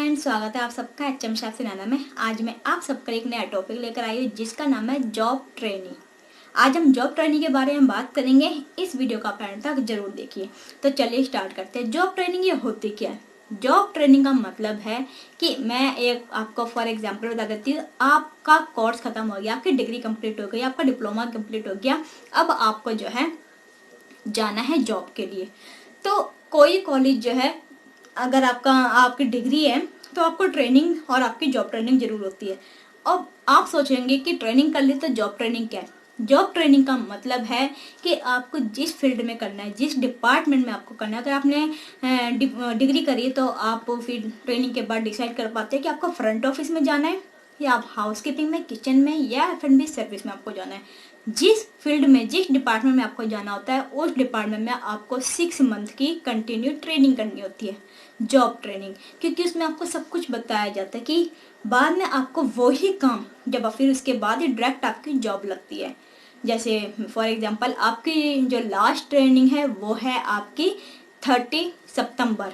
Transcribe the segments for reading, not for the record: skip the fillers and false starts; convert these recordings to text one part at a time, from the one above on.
Friends, स्वागत है आप सबका एचएम शाह सिनाना में। आज मैं आप सबका एक नया टॉपिक लेकर आई हूँ जिसका नाम है जॉब ट्रेनिंग। आज हम जॉब ट्रेनिंग के बारे में बात करेंगे। इस वीडियो का एंड तक जरूर देखिए। तो चलिए स्टार्ट करते हैं। जॉब ट्रेनिंग ये होती क्या है? जॉब ट्रेनिंग का मतलब है कि मैं एक आपको फॉर एग्जांपल बता देती हूँ। आपका कोर्स खत्म हो गया, आपकी डिग्री कंप्लीट हो गई, आपका डिप्लोमा कंप्लीट हो गया। अब आपको जो है जाना है जॉब के लिए। तो कोई कॉलेज जो है, अगर आपकी डिग्री है तो आपको ट्रेनिंग और आपकी जॉब ट्रेनिंग जरूर होती है। अब आप सोचेंगे कि ट्रेनिंग कर ली तो जॉब ट्रेनिंग क्या है? जॉब ट्रेनिंग का मतलब है कि आपको जिस फील्ड में करना है, जिस डिपार्टमेंट में आपको करना है। अगर आपने डिग्री करी है तो आप फिर ट्रेनिंग के बाद डिसाइड कर पाते हैं कि आपको फ्रंट ऑफिस में जाना है या आप हाउसकीपिंग में, किचन में या F&B सर्विस में आपको जाना है। जिस फील्ड में, जिस डिपार्टमेंट में आपको जाना होता है, उस डिपार्टमेंट में आपको 6 मंथ की कंटिन्यू ट्रेनिंग करनी होती है, जॉब ट्रेनिंग। क्योंकि उसमें आपको सब कुछ बताया जाता है कि बाद में आपको वही काम, जब फिर उसके बाद ही डायरेक्ट आपकी जॉब लगती है। जैसे फॉर एग्जांपल आपकी जो लास्ट ट्रेनिंग है वो है आपकी 30 सितंबर।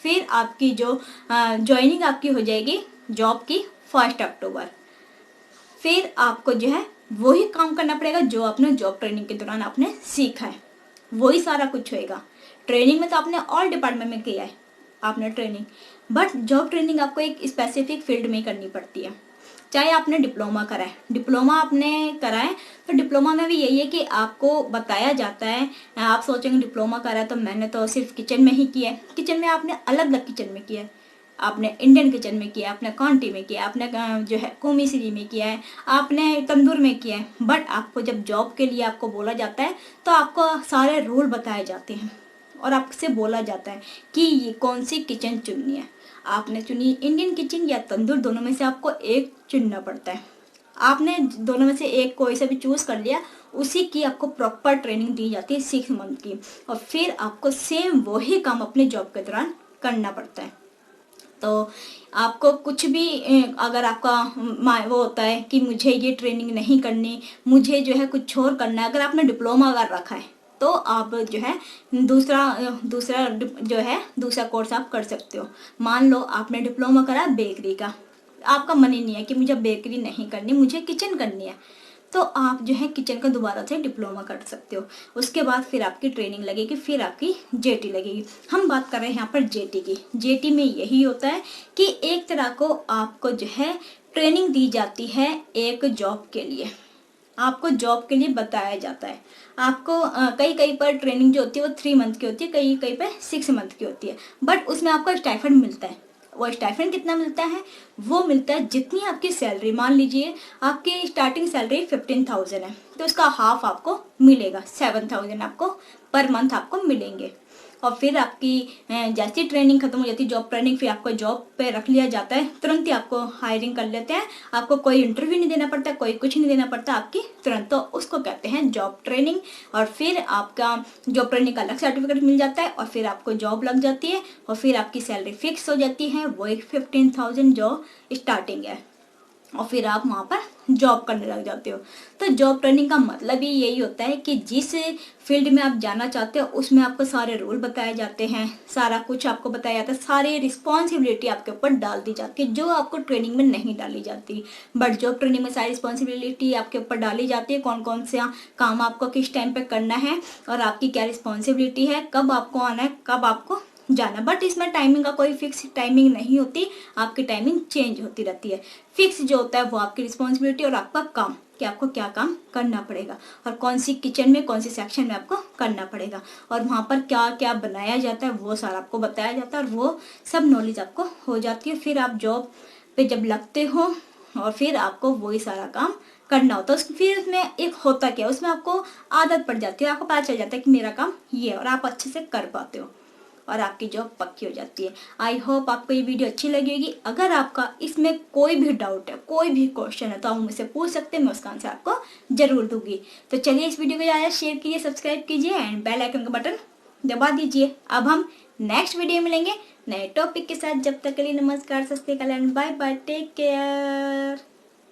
फिर आपकी जो ज्वाइनिंग आपकी हो जाएगी जॉब की 1 अक्टूबर। फिर आपको जो है वही काम करना पड़ेगा जो आपने जॉब ट्रेनिंग के दौरान आपने सीखा है, वही सारा कुछ होएगा। ट्रेनिंग में तो आपने ऑल डिपार्टमेंट में किया है आपने ट्रेनिंग, बट जॉब ट्रेनिंग आपको एक स्पेसिफिक फील्ड में करनी पड़ती है। चाहे आपने डिप्लोमा करा है, डिप्लोमा आपने करा है तो डिप्लोमा में भी यही है कि आपको बताया जाता है। आप सोचेंगे डिप्लोमा करा है तो मैंने तो सिर्फ किचन में ही किया है। किचन में आपने अलग अलग किचन में किया है। आपने इंडियन किचन में किया, आपने कांटी में किया, आपने जो है कुमिसिरी में किया है, आपने तंदूर में किया है। बट आपको जब जॉब के लिए आपको बोला जाता है तो आपको सारे रूल बताए जाते हैं और आपसे बोला जाता है कि ये कौन सी किचन चुननी है। आपने चुनी इंडियन किचन या तंदूर, दोनों में से आपको एक चुनना पड़ता है। आपने दोनों में से एक कोई सा भी चूज कर लिया, उसी की आपको प्रॉपर ट्रेनिंग दी जाती है 6 मंथ की। और फिर आपको सेम वही काम अपने जॉब के दौरान करना पड़ता है। तो आपको कुछ भी अगर आपका वो होता है कि मुझे ये ट्रेनिंग नहीं करनी, मुझे जो है कुछ और करना है, अगर आपने डिप्लोमा अगर रखा है तो आप जो है दूसरा कोर्स आप कर सकते हो। मान लो आपने डिप्लोमा करा बेकरी का, आपका मन ही नहीं है कि मुझे बेकरी नहीं करनी, मुझे किचन करनी है, तो आप जो है किचन का दोबारा से डिप्लोमा कर सकते हो। उसके बाद फिर आपकी ट्रेनिंग लगेगी, फिर आपकी जेटी लगेगी। हम बात कर रहे हैं यहाँ पर जेटी की। जेटी में यही होता है कि एक तरह को आपको जो है ट्रेनिंग दी जाती है एक जॉब के लिए, आपको जॉब के लिए बताया जाता है। आपको कई कई पर ट्रेनिंग जो होती है वो 3 मंथ की होती है, कई कई पर 6 मंथ की होती है। बट उसमें आपको स्टाइफंड मिलता है। वो स्टाइफंड कितना मिलता है? वो मिलता है जितनी आपकी सैलरी, मान लीजिए आपकी स्टार्टिंग सैलरी 15,000 है तो उसका हाफ आपको मिलेगा, 7,000 आपको पर मंथ आपको मिलेंगे। और फिर आपकी जैसी ट्रेनिंग खत्म हो जाती है, जॉब ट्रेनिंग, फिर आपको जॉब पे रख लिया जाता है, तुरंत ही आपको हायरिंग कर लेते हैं। आपको कोई इंटरव्यू नहीं देना पड़ता, कोई कुछ नहीं देना पड़ता, आपकी तुरंत, तो उसको कहते हैं जॉब ट्रेनिंग। और फिर आपका जॉब ट्रेनिंग का अलग सर्टिफिकेट मिल जाता है और फिर आपको जॉब लग जाती है और फिर आपकी सैलरी फिक्स हो जाती है, वो 15,000 जो स्टार्टिंग है, और फिर आप वहाँ पर जॉब करने लग जाते हो। तो जॉब ट्रेनिंग का मतलब ही यही होता है कि जिस फील्ड में आप जाना चाहते हो उसमें आपको सारे रूल बताए जाते हैं, सारा कुछ आपको बताया जाता है, सारी रिस्पॉन्सिबिलिटी आपके ऊपर डाल दी जाती है जो आपको ट्रेनिंग में नहीं डाली जाती। बट जॉब ट्रेनिंग में सारी रिस्पॉन्सिबिलिटी आपके ऊपर डाली जाती है, कौन कौन सा काम आपको किस टाइम पे करना है और आपकी क्या रिस्पॉन्सिबिलिटी है, कब आपको आना है, कब आपको जाना। बट इसमें टाइमिंग का कोई फिक्स टाइमिंग नहीं होती, आपकी टाइमिंग चेंज होती रहती है। फिक्स जो होता है वो आपकी रिस्पॉन्सिबिलिटी और आपका काम, कि आपको क्या काम करना पड़ेगा और कौन सी किचन में, कौन सी सेक्शन में आपको करना पड़ेगा और वहाँ पर क्या क्या बनाया जाता है, वो सारा आपको बताया जाता है और वो सब नॉलेज आपको हो जाती है। फिर आप जॉब पे जब लगते हो और फिर आपको वही सारा काम करना होता है। फिर उसमें एक होता क्या, उसमें आपको आदत पड़ जाती है, आपको पता चल जाता है कि मेरा काम ये है और आप अच्छे से कर पाते हो और आपकी जॉब पक्की हो जाती है। आई होप आपको ये वीडियो अच्छी लगी होगी। अगर आपका इसमें कोई भी डाउट है, कोई भी क्वेश्चन है तो आप मुझसे पूछ सकते हैं, मैं उसका आंसर आपको जरूर दूंगी। तो चलिए इस वीडियो को ज़्यादा शेयर कीजिए, सब्सक्राइब कीजिए एंड बेल आइकन का बटन दबा दीजिए। अब हम नेक्स्ट वीडियो में मिलेंगे नए टॉपिक के साथ। जब तक के लिए नमस्कार, सत श्री अकाल and bye bye, take care.